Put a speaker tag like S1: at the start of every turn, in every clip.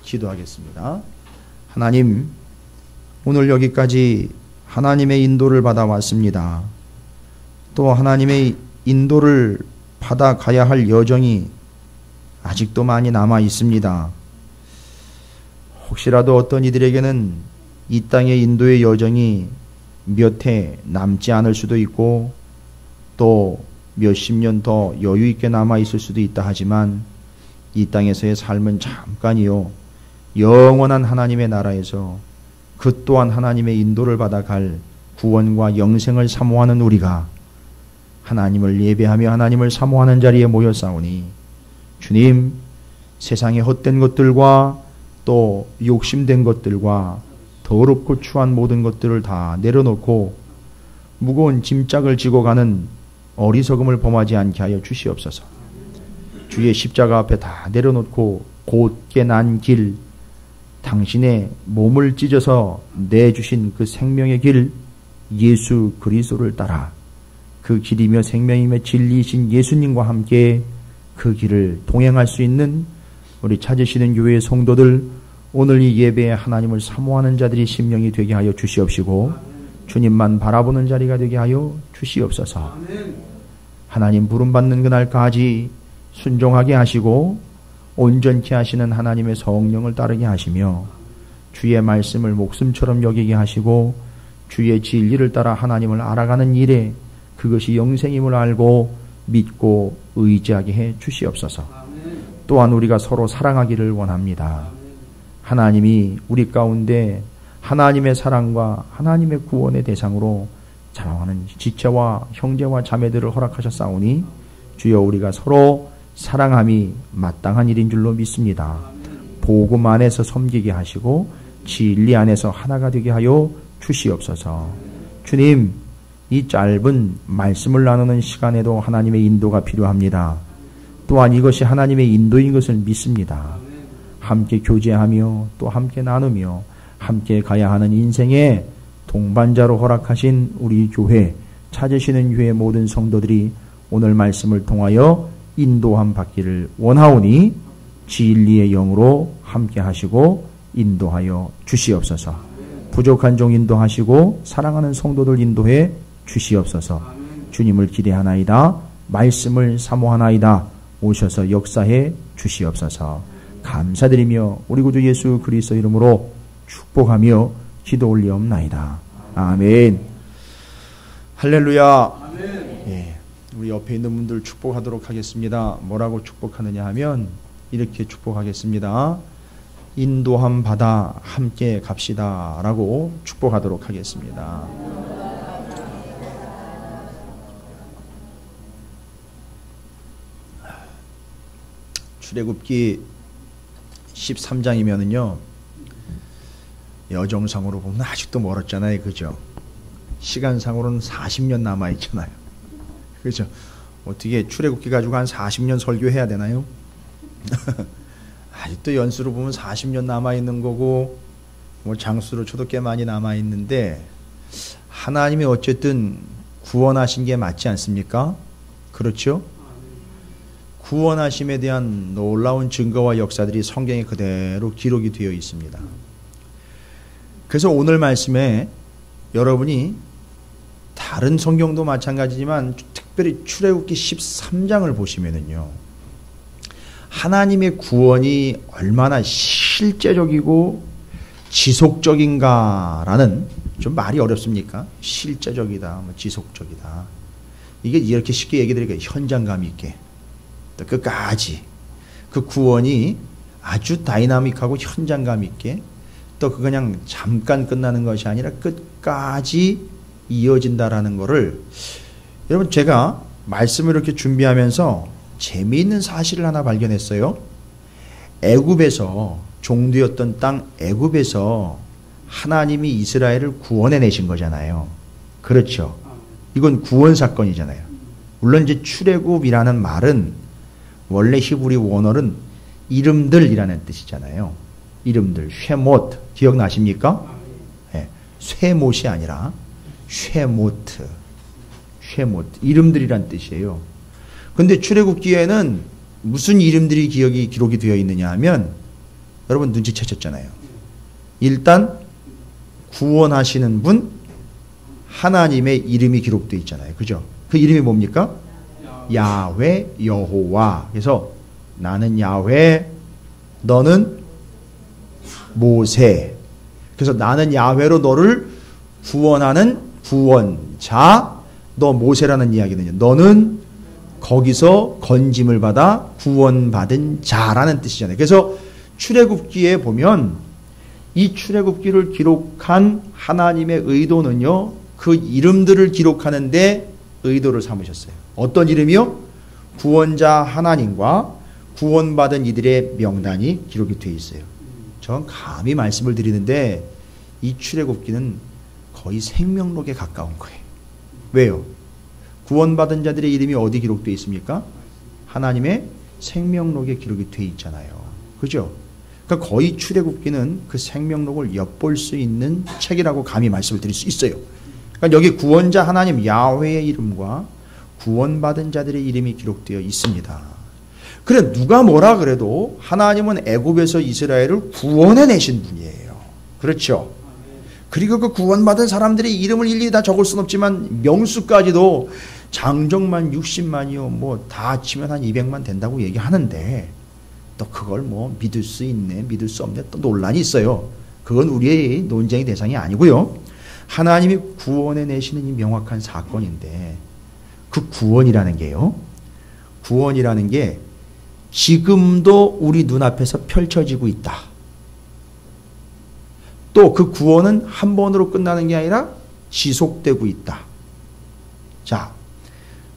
S1: 기도하겠습니다. 하나님, 오늘 여기까지 하나님의 인도를 받아왔습니다. 또 하나님의 인도를 받아가야 할 여정이 아직도 많이 남아 있습니다. 혹시라도 어떤 이들에게는 이 땅의 인도의 여정이 몇 해 남지 않을 수도 있고 또 몇십 년 더 여유 있게 남아 있을 수도 있다 하지만 이 땅에서의 삶은 잠깐이요, 영원한 하나님의 나라에서 그 또한 하나님의 인도를 받아갈 구원과 영생을 사모하는 우리가 하나님을 예배하며 하나님을 사모하는 자리에 모였사오니 주님, 세상의 헛된 것들과 또 욕심된 것들과 더럽고 추한 모든 것들을 다 내려놓고 무거운 짐짝을 지고 가는 어리석음을 범하지 않게 하여 주시옵소서. 주의 십자가 앞에 다 내려놓고 곧게 난 길, 당신의 몸을 찢어서 내주신 그 생명의 길, 예수 그리스도를 따라 그 길이며 생명이며 진리이신 예수님과 함께 그 길을 동행할 수 있는 우리 찾으시는 교회의 성도들, 오늘 이 예배에 하나님을 사모하는 자들이 심령이 되게 하여 주시옵시고 주님만 바라보는 자리가 되게 하여 주시옵소서. 하나님 부름받는 그날까지 순종하게 하시고 온전케 하시는 하나님의 성령을 따르게 하시며 주의 말씀을 목숨처럼 여기게 하시고 주의 진리를 따라 하나님을 알아가는 일에 그것이 영생임을 알고 믿고 의지하게 해 주시옵소서. 또한 우리가 서로 사랑하기를 원합니다. 하나님이 우리 가운데 하나님의 사랑과 하나님의 구원의 대상으로 자랑하는 지체와 형제와 자매들을 허락하셨사오니 주여 우리가 서로 사랑함이 마땅한 일인 줄로 믿습니다. 복음 안에서 섬기게 하시고 진리 안에서 하나가 되게 하여 주시옵소서. 주님, 이 짧은 말씀을 나누는 시간에도 하나님의 인도가 필요합니다. 또한 이것이 하나님의 인도인 것을 믿습니다. 함께 교제하며 또 함께 나누며 함께 가야 하는 인생의 동반자로 허락하신 우리 교회, 찾으시는 교회 모든 성도들이 오늘 말씀을 통하여 인도함 받기를 원하오니 진리의 영으로 함께 하시고 인도하여 주시옵소서. 부족한 종 인도하시고 사랑하는 성도들 인도해 주시옵소서. 주님을 기대하나이다. 말씀을 사모하나이다. 오셔서 역사해 주시옵소서. 감사드리며 우리 구주 예수 그리스도 이름으로 축복하며 기도 올리옵나이다. 아멘. 할렐루야. 아멘. 예, 우리 옆에 있는 분들 축복하도록 하겠습니다. 뭐라고 축복하느냐 하면 이렇게 축복하겠습니다. 인도함 받아 함께 갑시다 라고 축복하도록 하겠습니다. 출애굽기 13장이면은요, 여정상으로 보면 아직도 멀었잖아요. 그죠? 시간상으로는 40년 남아있잖아요. 그죠? 어떻게 출애굽기 가지고 한 40년 설교해야 되나요? 아직도 연수로 보면 40년 남아있는 거고, 뭐 장수로 쳐도 꽤 많이 남아있는데, 하나님이 어쨌든 구원하신 게 맞지 않습니까? 그렇죠? 구원하심에 대한 놀라운 증거와 역사들이 성경에 그대로 기록이 되어 있습니다. 그래서 오늘 말씀에 여러분이 다른 성경도 마찬가지지만 특별히 출애굽기 13장을 보시면은요, 하나님의 구원이 얼마나 실제적이고 지속적인가라는, 좀 말이 어렵습니까? 실제적이다, 뭐 지속적이다. 이게 이렇게 쉽게 얘기 드리니까 현장감 있게 또 끝까지 그 구원이 아주 다이나믹하고 현장감 있게, 또 그 그냥 잠깐 끝나는 것이 아니라 끝까지 이어진다라는 거를, 여러분 제가 말씀을 이렇게 준비하면서 재미있는 사실을 하나 발견했어요. 애굽에서, 종되었던 땅 애굽에서 하나님이 이스라엘을 구원해내신 거잖아요. 그렇죠? 이건 구원 사건이잖아요. 물론 이제 출애굽이라는 말은 원래 히브리 원어는 이름들이라는 뜻이잖아요. 이름들, 쉐못, 기억나십니까? 네, 쉐못이 아니라 쉐모트, 이름들이란 뜻이에요. 근데 출애굽기에는 무슨 이름들이 기록이 되어 있느냐 하면 여러분 눈치채셨잖아요. 일단 구원하시는 분 하나님의 이름이 기록되어 있잖아요. 그죠? 그 이름이 뭡니까? 야훼 여호와. 그래서 나는 야훼, 너는 모세. 그래서 나는 야훼로 너를 구원하는 구원자, 너 모세라는 이야기는요. 너는 거기서 건짐을 받아 구원받은 자라는 뜻이잖아요. 그래서 출애굽기에 보면 이 출애굽기를 기록한 하나님의 의도는요. 그 이름들을 기록하는데 의도를 삼으셨어요. 어떤 이름이요? 구원자 하나님과 구원받은 이들의 명단이 기록이 되어 있어요. 전 감히 말씀을 드리는데 이 출애굽기는 거의 생명록에 가까운 거예요. 왜요? 구원받은 자들의 이름이 어디 기록되어 있습니까? 하나님의 생명록에 기록이 되어 있잖아요. 그죠? 그러니까 거의 출애굽기는 그 생명록을 엿볼 수 있는 책이라고 감히 말씀을 드릴 수 있어요. 그러니까 여기 구원자 하나님 야훼의 이름과 구원받은 자들의 이름이 기록되어 있습니다. 그래 누가 뭐라 그래도 하나님은 애굽에서 이스라엘을 구원해내신 분이에요. 그렇죠? 그리고 그 구원받은 사람들의 이름을 일일이 다 적을 수는 없지만 명수까지도 장정만 60만이요 뭐 다 치면 한 200만 된다고 얘기하는데 또 그걸 뭐 믿을 수 있네 믿을 수 없네 또 논란이 있어요. 그건 우리의 논쟁의 대상이 아니고요. 하나님이 구원해내시는 이 명확한 사건인데 그 구원이라는 게요. 구원이라는 게 지금도 우리 눈앞에서 펼쳐지고 있다. 또 그 구원은 한 번으로 끝나는 게 아니라 지속되고 있다. 자,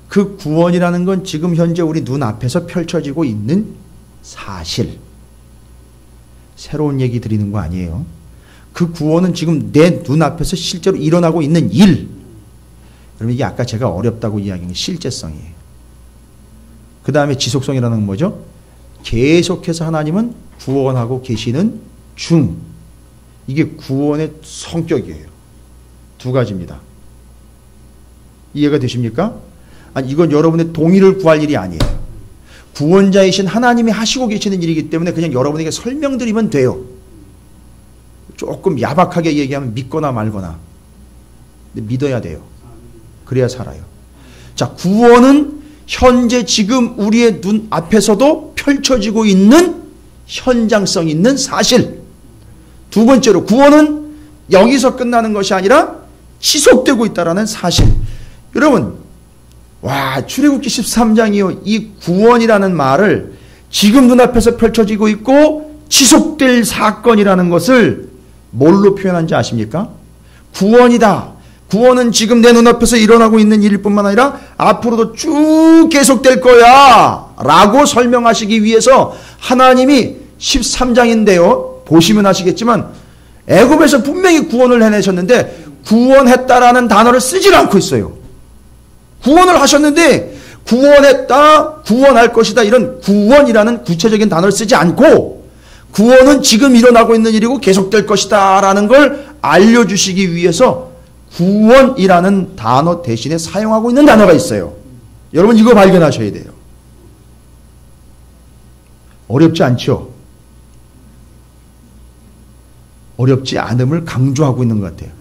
S1: 그 구원이라는 건 지금 현재 우리 눈앞에서 펼쳐지고 있는 사실. 새로운 얘기 드리는 거 아니에요. 그 구원은 지금 내 눈앞에서 실제로 일어나고 있는 일. 그럼 이게 아까 제가 어렵다고 이야기한 게 실제성이에요. 그 다음에 지속성이라는 건 뭐죠? 계속해서 하나님은 구원하고 계시는 중. 이게 구원의 성격이에요. 두 가지입니다. 이해가 되십니까? 아니, 이건 여러분의 동의를 구할 일이 아니에요. 구원자이신 하나님이 하시고 계시는 일이기 때문에 그냥 여러분에게 설명드리면 돼요. 조금 야박하게 얘기하면 믿거나 말거나. 근데 믿어야 돼요. 그래야 살아요. 자, 구원은 현재 지금 우리의 눈 앞에서도 펼쳐지고 있는 현장성 있는 사실. 두 번째로 구원은 여기서 끝나는 것이 아니라 지속되고 있다는 사실. 여러분, 와, 출애굽기 13장이요. 이 구원이라는 말을 지금 눈앞에서 펼쳐지고 있고 지속될 사건이라는 것을 뭘로 표현한지 아십니까? 구원이다. 구원은 지금 내 눈앞에서 일어나고 있는 일일 뿐만 아니라 앞으로도 쭉 계속될 거야 라고 설명하시기 위해서 하나님이 13장인데요. 보시면 아시겠지만 애굽에서 분명히 구원을 해내셨는데 구원했다라는 단어를 쓰질 않고 있어요. 구원을 하셨는데 구원했다, 구원할 것이다 이런 구원이라는 구체적인 단어를 쓰지 않고 구원은 지금 일어나고 있는 일이고 계속될 것이다 라는 걸 알려주시기 위해서 구원이라는 단어 대신에 사용하고 있는 단어가 있어요. 여러분 이거 발견하셔야 돼요. 어렵지 않죠? 어렵지 않음을 강조하고 있는 것 같아요.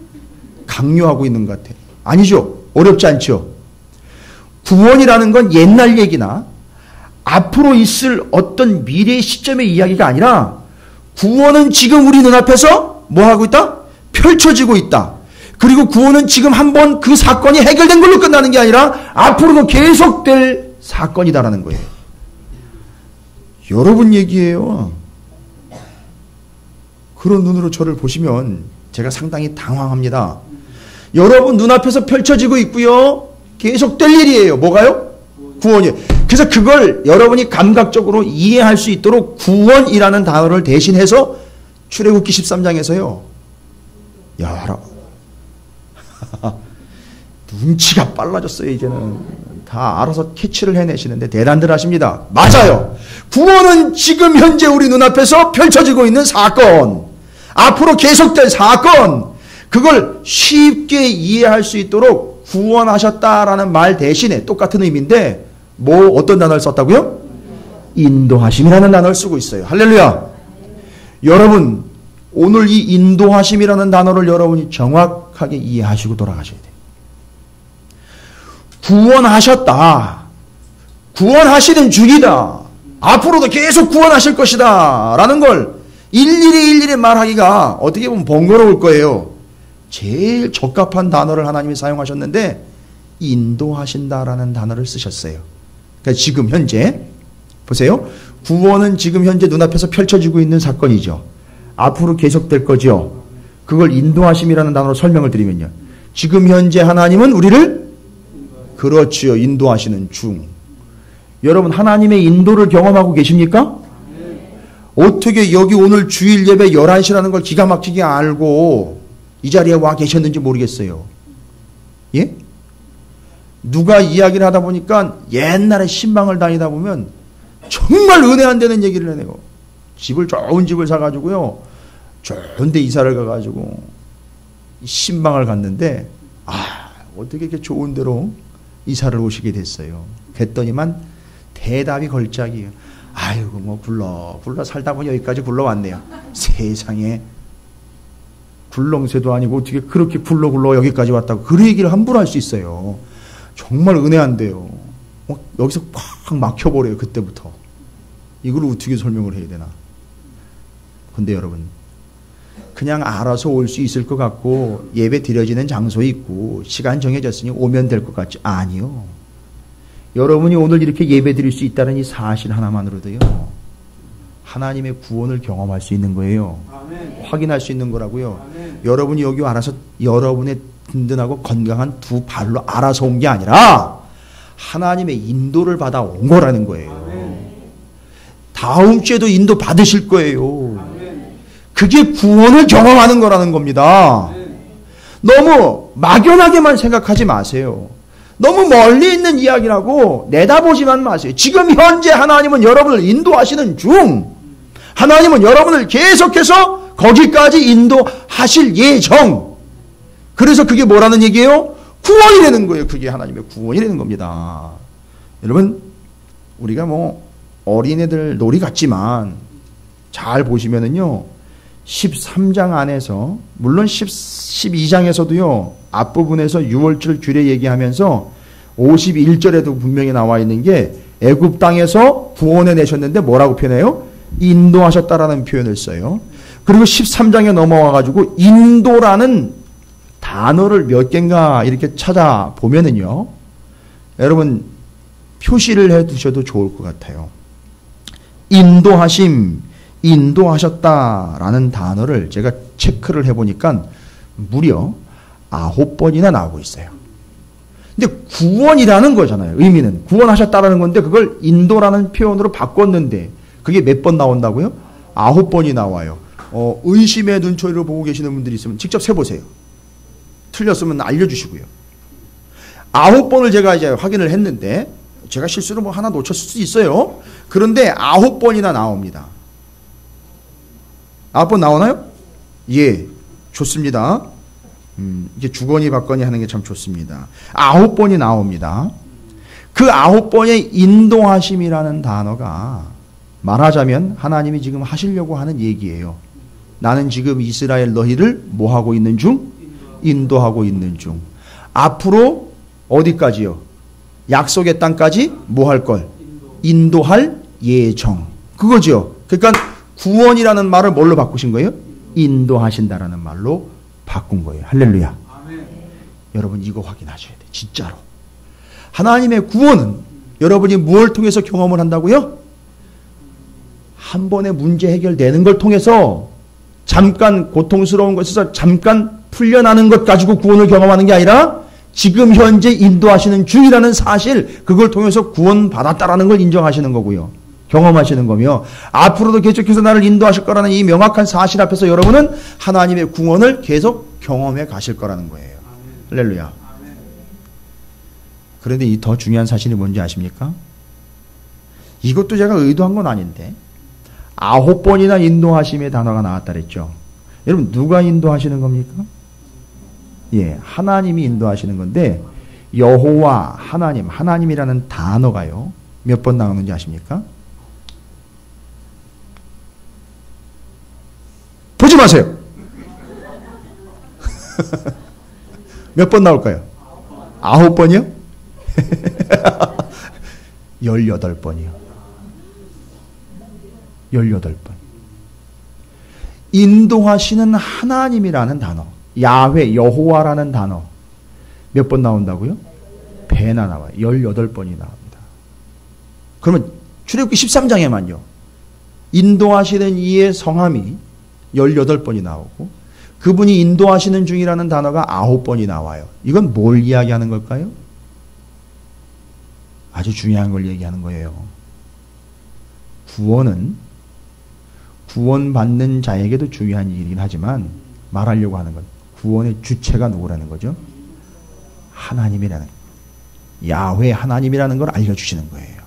S1: 강요하고 있는 것 같아요. 아니죠? 어렵지 않죠? 구원이라는 건 옛날 얘기나 앞으로 있을 어떤 미래의 시점의 이야기가 아니라 구원은 지금 우리 눈앞에서 뭐 하고 있다? 펼쳐지고 있다. 그리고 구원은 지금 한번 그 사건이 해결된 걸로 끝나는 게 아니라 앞으로도 계속될 사건이다라는 거예요. 여러분 얘기예요. 그런 눈으로 저를 보시면 제가 상당히 당황합니다. 여러분 눈앞에서 펼쳐지고 있고요. 계속될 일이에요. 뭐가요? 구원이에요. 그래서 그걸 여러분이 감각적으로 이해할 수 있도록 구원이라는 단어를 대신해서 출애굽기 13장에서요. 야, 눈치가 빨라졌어요. 이제는 다 알아서 캐치를 해내시는데 대단들 하십니다. 맞아요. 구원은 지금 현재 우리 눈앞에서 펼쳐지고 있는 사건, 앞으로 계속될 사건, 그걸 쉽게 이해할 수 있도록 구원하셨다라는 말 대신에 똑같은 의미인데 뭐 어떤 단어를 썼다고요? 인도하심이라는 단어를 쓰고 있어요. 할렐루야. 여러분, 오늘 이 인도하심이라는 단어를 여러분이 정확하게 이해하시고 돌아가셔야 돼요. 구원하셨다. 구원하시는 중이다. 앞으로도 계속 구원하실 것이다. 라는 걸 일일이 말하기가 어떻게 보면 번거로울 거예요. 제일 적합한 단어를 하나님이 사용하셨는데 인도하신다라는 단어를 쓰셨어요. 그러니까 지금 현재 보세요. 구원은 지금 현재 눈앞에서 펼쳐지고 있는 사건이죠. 앞으로 계속될 거죠. 그걸 인도하심이라는 단어로 설명을 드리면요. 지금 현재 하나님은 우리를 그렇지요. 인도하시는 중. 여러분 하나님의 인도를 경험하고 계십니까? 어떻게 여기 오늘 주일 예배 11시라는 걸 기가 막히게 알고 이 자리에 와 계셨는지 모르겠어요. 예? 누가 이야기를 하다 보니까 옛날에 신방을 다니다 보면 정말 은혜 안 되는 얘기를 해내고 집을 좋은 집을 사가지고요. 좋은 데 이사를 가가지고 신방을 갔는데 어떻게 이렇게 좋은 데로 이사를 오시게 됐어요. 그랬더니만 대답이 걸작이에요. 아이고 뭐 굴러 살다 보니 여기까지 굴러왔네요. 세상에 굴렁쇠도 아니고 어떻게 그렇게 굴러 여기까지 왔다고 그 얘기를 함부로 할 수 있어요. 정말 은혜 안 돼요. 여기서 팍 막혀버려요. 그때부터. 이걸 어떻게 설명을 해야 되나. 근데 여러분 그냥 알아서 올 수 있을 것 같고 예배 드려지는 장소에 있고 시간 정해졌으니 오면 될 것 같지? 아니요. 여러분이 오늘 이렇게 예배 드릴 수 있다는 이 사실 하나만으로도요. 하나님의 구원을 경험할 수 있는 거예요. 아멘. 확인할 수 있는 거라고요. 아멘. 여러분이 여기 알아서 여러분의 든든하고 건강한 두 발로 알아서 온 게 아니라 하나님의 인도를 받아 온 거라는 거예요. 아멘. 다음 주에도 인도 받으실 거예요. 아멘. 그게 구원을 경험하는 거라는 겁니다. 아멘. 너무 막연하게만 생각하지 마세요. 너무 멀리 있는 이야기라고 내다보지만 마세요. 지금 현재 하나님은 여러분을 인도하시는 중. 하나님은 여러분을 계속해서 거기까지 인도하실 예정. 그래서 그게 뭐라는 얘기예요? 구원이 되는 거예요. 그게 하나님의 구원이 되는 겁니다. 여러분 우리가 뭐 어린애들 놀이 같지만 잘 보시면은요. 13장 안에서 물론 12장에서도요. 앞부분에서 유월절 규례 얘기하면서 51절에도 분명히 나와 있는 게 애굽 땅에서 구원해 내셨는데 뭐라고 표현해요? 인도하셨다라는 표현을 써요. 그리고 13장에 넘어와 가지고 인도라는 단어를 몇 개인가 이렇게 찾아보면은요. 여러분 표시를 해 두셔도 좋을 것 같아요. 인도하심, 인도하셨다라는 단어를 제가 체크를 해보니까 무려 9번이나 나오고 있어요. 근데 구원이라는 거잖아요. 의미는 구원하셨다라는 건데 그걸 인도라는 표현으로 바꿨는데 그게 몇 번 나온다고요? 9번이 나와요. 의심의 눈초리로 보고 계시는 분들이 있으면 직접 세보세요. 틀렸으면 알려주시고요. 9번을 제가 이제 확인을 했는데 제가 실수로 뭐 하나 놓쳤을 수 있어요. 그런데 9번이나 나옵니다. 9번 나오나요? 예, 좋습니다. 이게 주거니 받거니 하는 게 참 좋습니다. 9번이 나옵니다. 그 9번의 인도하심이라는 단어가 말하자면 하나님이 지금 하시려고 하는 얘기예요. 나는 지금 이스라엘 너희를 뭐 하고 있는 중? 인도하고 있는 중. 앞으로 어디까지요? 약속의 땅까지 뭐 할 걸? 인도할 예정. 그거죠. 그러니까 구원이라는 말을 뭘로 바꾸신 거예요? 인도하신다라는 말로 바꾼 거예요. 할렐루야. 아멘. 여러분 이거 확인하셔야 돼요. 진짜로. 하나님의 구원은 여러분이 무엇을 통해서 경험을 한다고요? 한 번에 문제 해결되는 걸 통해서 잠깐 고통스러운 것에서 잠깐 풀려나는 것 가지고 구원을 경험하는 게 아니라 지금 현재 인도하시는 중이라는 사실, 그걸 통해서 구원받았다라는 걸 인정하시는 거고요. 경험하시는 거며, 앞으로도 계속해서 나를 인도하실 거라는 이 명확한 사실 앞에서 여러분은 하나님의 구원을 계속 경험해 가실 거라는 거예요. 할렐루야. 그런데 이 더 중요한 사실이 뭔지 아십니까? 이것도 제가 의도한 건 아닌데 9번이나 인도하심의 단어가 나왔다 그랬죠. 여러분 누가 인도하시는 겁니까? 예, 하나님이 인도하시는 건데 여호와 하나님, 하나님이라는 단어가요 몇 번 나오는지 아십니까? 마세요. 몇 번 나올까요? 9번이요? 18번이요. 18번. 인도하시는 하나님이라는 단어, 야훼, 여호와라는 단어 몇 번 나온다고요? 배나 나와요. 18번이 나옵니다. 그러면 출애굽기 13장에만요. 인도하시는 이의 성함이 18번이 나오고 그분이 인도하시는 중이라는 단어가 9번이 나와요. 이건 뭘 이야기하는 걸까요? 아주 중요한 걸 얘기하는 거예요. 구원은 구원받는 자에게도 중요한 일이긴 하지만 말하려고 하는 건 구원의 주체가 누구라는 거죠? 하나님이라는, 야훼 하나님이라는 걸 알려주시는 거예요.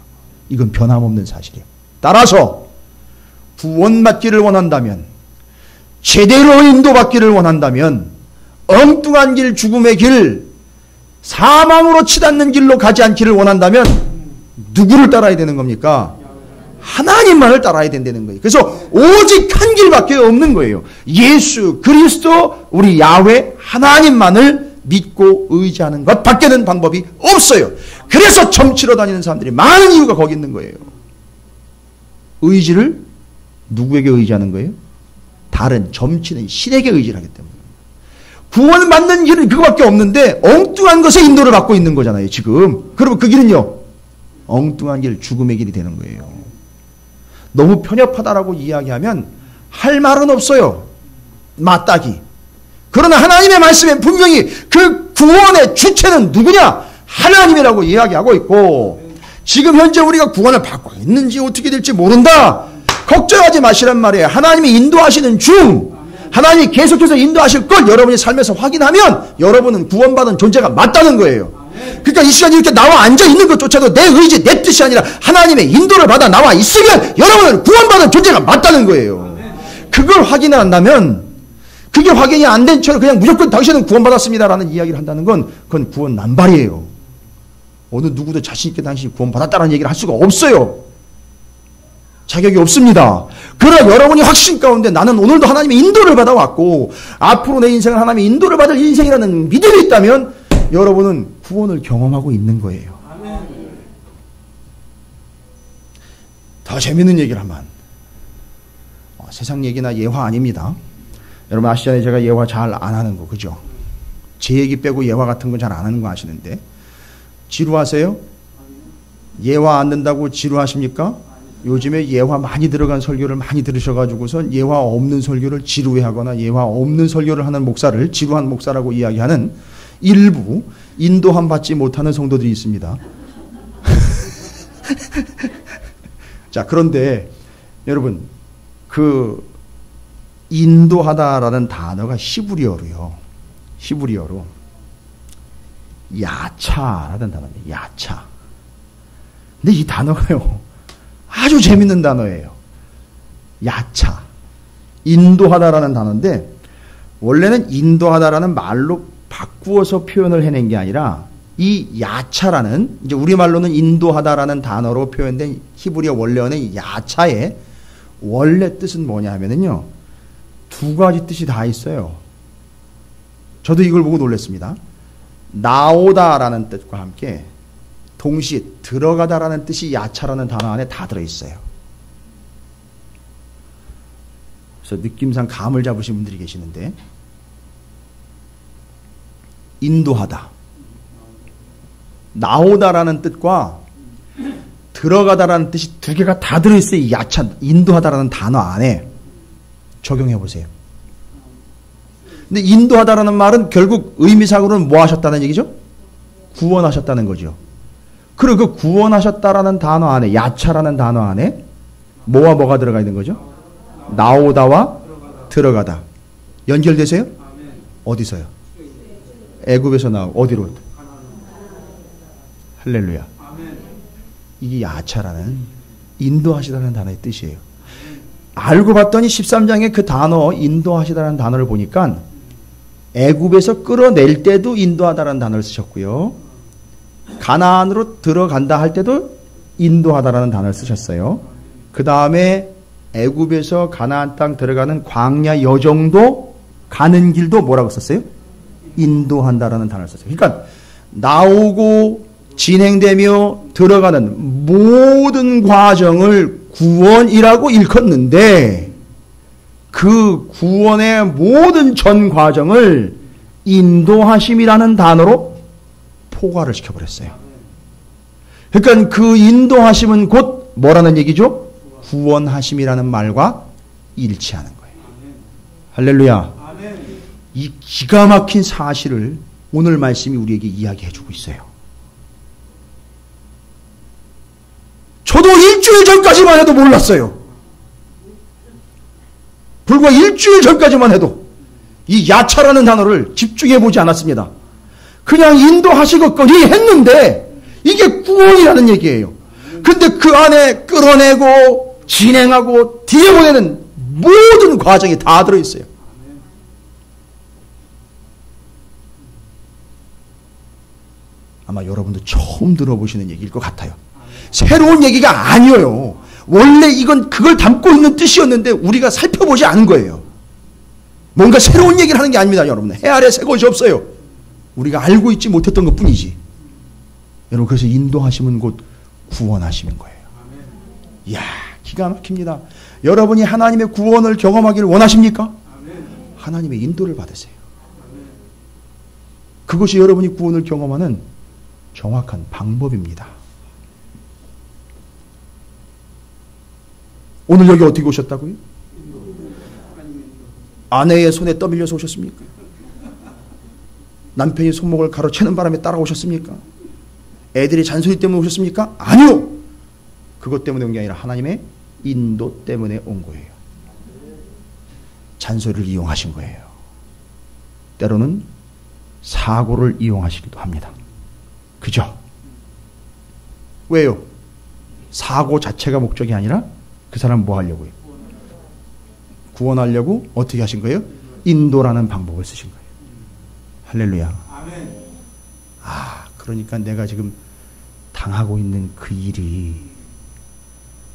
S1: 이건 변함없는 사실이에요. 따라서 구원받기를 원한다면, 제대로 인도받기를 원한다면 엉뚱한 길, 죽음의 길, 사망으로 치닫는 길로 가지 않기를 원한다면 누구를 따라야 되는 겁니까? 하나님만을 따라야 된다는 거예요. 그래서 오직 한 길밖에 없는 거예요. 예수 그리스도 우리 야훼 하나님만을 믿고 의지하는 것 밖에는 방법이 없어요. 그래서 점치러 다니는 사람들이 많은 이유가 거기 있는 거예요. 의지를 누구에게 의지하는 거예요? 다른 점치는 신에게 의지를 하기 때문에. 구원을 받는 길은 그거밖에 없는데 엉뚱한 것에 인도를 받고 있는 거잖아요, 지금. 그러면 그 길은요, 엉뚱한 길, 죽음의 길이 되는 거예요. 너무 편협하다라고 이야기하면 할 말은 없어요. 마땅히. 그러나 하나님의 말씀에 분명히 그 구원의 주체는 누구냐? 하나님이라고 이야기하고 있고, 지금 현재 우리가 구원을 받고 있는지 어떻게 될지 모른다. 걱정하지 마시란 말이에요. 하나님이 인도하시는 중, 하나님이 계속해서 인도하실 걸 여러분이 삶에서 확인하면 여러분은 구원받은 존재가 맞다는 거예요. 그러니까 이 시간 이렇게 나와 앉아있는 것조차도 내 의지, 내 뜻이 아니라 하나님의 인도를 받아 나와 있으면 여러분은 구원받은 존재가 맞다는 거예요. 그걸 확인을 한다면, 그게 확인이 안 된 채로 그냥 무조건 당신은 구원받았습니다라는 이야기를 한다는 건 그건 구원 남발이에요. 어느 누구도 자신있게 당신이 구원받았다는 얘기를 할 수가 없어요. 자격이 없습니다. 그러나 여러분이 확신 가운데 나는 오늘도 하나님의 인도를 받아왔고 앞으로 내 인생은 하나님의 인도를 받을 인생이라는 믿음이 있다면 여러분은 구원을 경험하고 있는 거예요. 더 재밌는 얘기를 하면 세상 얘기나 예화 아닙니다. 여러분 아시잖아요. 제가 예화 잘 안 하는 거, 그죠? 제 얘기 빼고 예화 같은 거 잘 안 하는 거 아시는데 지루하세요? 예화 안 된다고 지루하십니까? 요즘에 예화 많이 들어간 설교를 많이 들으셔가지고선 예화 없는 설교를 지루해하거나 예화 없는 설교를 하는 목사를 지루한 목사라고 이야기하는 일부 인도함 받지 못하는 성도들이 있습니다. 자, 그런데 여러분, 그 인도하다라는 단어가 히브리어로 야차라는 단어입니다. 야차. 근데 이 단어가요, 아주 재밌는 단어예요. 야차. 인도하다라는 단어인데, 원래는 인도하다라는 말로 바꾸어서 표현을 해낸 게 아니라, 이 야차라는, 이제 우리말로는 인도하다라는 단어로 표현된 히브리어 원래어는 야차의 원래 뜻은 뭐냐 하면은요, 두 가지 뜻이 다 있어요. 저도 이걸 보고 놀랐습니다. 나오다라는 뜻과 함께 동시에 들어가다라는 뜻이 야차라는 단어 안에 다 들어있어요. 그래서 느낌상 감을 잡으신 분들이 계시는데, 인도하다, 나오다라는 뜻과 들어가다라는 뜻이 두 개가 다 들어있어요. 이 야차, 인도하다라는 단어 안에. 적용해 보세요. 근데 인도하다라는 말은 결국 의미상으로는 뭐 하셨다는 얘기죠? 구원하셨다는 거죠. 그리고 그 구원하셨다라는 단어 안에, 야차라는 단어 안에 뭐와 뭐가 들어가 있는 거죠? 나오다와 들어가다. 연결되세요? 어디서요? 애굽에서 나오고 어디로? 할렐루야. 이게 야차라는, 인도하시다는 단어의 뜻이에요. 알고 봤더니 13장에 그 단어, 인도하시다라는 단어를 보니까 애굽에서 끌어낼 때도 인도하다라는 단어를 쓰셨고요. 가나안으로 들어간다 할 때도 인도하다라는 단어를 쓰셨어요. 그 다음에 애굽에서 가나안 땅 들어가는 광야 여정도 가는 길도 뭐라고 썼어요? 인도한다라는 단어를 썼어요. 그러니까 나오고 진행되며 들어가는 모든 과정을 구원이라고 일컫는데 그 구원의 모든 전 과정을 인도하심이라는 단어로 포괄을 시켜버렸어요. 그러니까 그 인도하심은 곧 뭐라는 얘기죠? 구원하심이라는 말과 일치하는 거예요. 할렐루야. 이 기가 막힌 사실을 오늘 말씀이 우리에게 이야기해주고 있어요. 저도 일주일 전까지만 해도 몰랐어요. 불과 일주일 전까지만 해도 이 야차라는 단어를 집중해보지 않았습니다. 그냥 인도하시겠거니 했는데 이게 구원이라는 얘기예요. 근데 그 안에 끌어내고 진행하고 뒤에 보내는 모든 과정이 다 들어있어요. 아마 여러분도 처음 들어보시는 얘기일 것 같아요. 새로운 얘기가 아니에요. 원래 이건 그걸 담고 있는 뜻이었는데 우리가 살펴보지 않은 거예요. 뭔가 새로운 얘기를 하는 게 아닙니다. 여러분, 해 아래 새 것이 없어요. 우리가 알고 있지 못했던 것 뿐이지. 여러분, 그래서 인도하심은 곧 구원하심인 거예요. 이야, 기가 막힙니다. 여러분이 하나님의 구원을 경험하기를 원하십니까? 하나님의 인도를 받으세요. 그것이 여러분이 구원을 경험하는 정확한 방법입니다. 오늘 여기 어떻게 오셨다고요? 아내의 손에 떠밀려서 오셨습니까? 남편이 손목을 가로채는 바람에 따라오셨습니까? 애들이 잔소리 때문에 오셨습니까? 아니요! 그것 때문에 온 게 아니라 하나님의 인도 때문에 온 거예요. 잔소리를 이용하신 거예요. 때로는 사고를 이용하시기도 합니다. 그죠? 왜요? 사고 자체가 목적이 아니라 그 사람 뭐 하려고요? 구원하려고 어떻게 하신 거예요? 인도라는 방법을 쓰신 거예요. 할렐루야. 아, 그러니까 내가 지금 당하고 있는 그 일이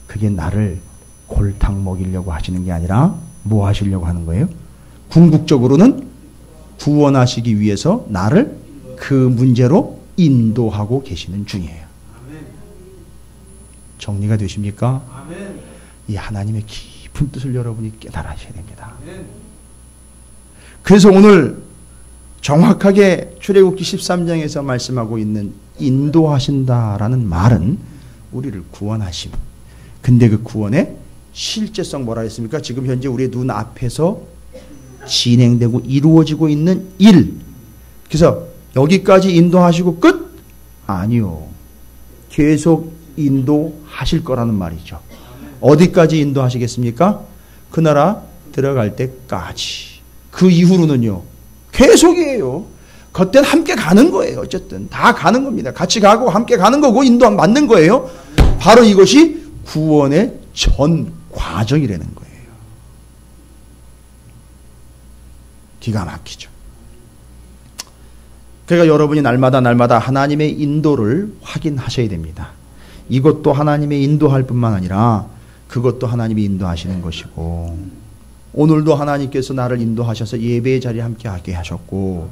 S1: 그게 나를 골탕 먹이려고 하시는 게 아니라 뭐 하시려고 하는 거예요? 궁극적으로는 구원하시기 위해서 나를 그 문제로 인도하고 계시는 중이에요. 정리가 되십니까? 이 하나님의 깊은 뜻을 여러분이 깨달으셔야 됩니다. 그래서 오늘 정확하게 출애굽기 13장에서 말씀하고 있는 인도하신다라는 말은 우리를 구원하심. 근데 그 구원의 실제성 뭐라 했습니까? 지금 현재 우리의 눈 앞에서 진행되고 이루어지고 있는 일. 그래서 여기까지 인도하시고 끝? 아니요. 계속 인도하실 거라는 말이죠. 어디까지 인도하시겠습니까? 그 나라 들어갈 때까지. 그 이후로는요. 계속이에요. 그땐 함께 가는 거예요. 어쨌든 다 가는 겁니다. 같이 가고 함께 가는 거고 인도 맞는 거예요. 바로 이것이 구원의 전 과정이라는 거예요. 기가 막히죠. 그러니까 여러분이 날마다 하나님의 인도를 확인하셔야 됩니다. 이것도 하나님의 인도할 뿐만 아니라 그것도 하나님이 인도하시는 것이고, 오늘도 하나님께서 나를 인도하셔서 예배의 자리에 함께 하게 하셨고,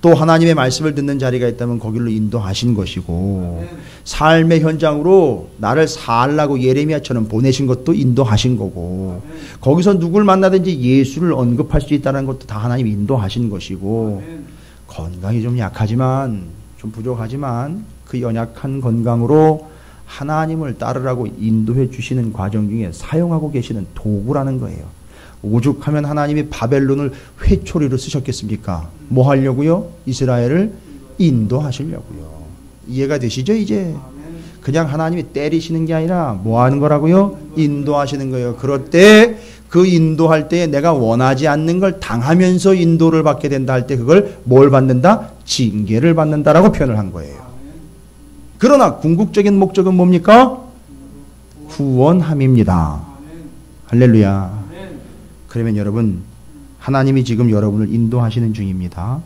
S1: 또 하나님의 말씀을 듣는 자리가 있다면 거기로 인도하신 것이고, 삶의 현장으로 나를 살라고 예레미야처럼 보내신 것도 인도하신 거고, 거기서 누굴 만나든지 예수를 언급할 수 있다는 것도 다 하나님이 인도하신 것이고, 건강이 좀 약하지만 좀 부족하지만 그 연약한 건강으로 하나님을 따르라고 인도해 주시는 과정 중에 사용하고 계시는 도구라는 거예요. 오죽하면 하나님이 바벨론을 회초리로 쓰셨겠습니까? 뭐 하려고요? 이스라엘을 인도하시려고요. 이해가 되시죠? 이제 그냥 하나님이 때리시는 게 아니라 뭐 하는 거라고요? 인도하시는 거예요. 그럴 때 그 인도할 때 내가 원하지 않는 걸 당하면서 인도를 받게 된다 할 때 그걸 뭘 받는다? 징계를 받는다라고 표현을 한 거예요. 그러나 궁극적인 목적은 뭡니까? 구원함입니다. 할렐루야. 그러면 여러분, 하나님이 지금 여러분을 인도하시는 중입니다.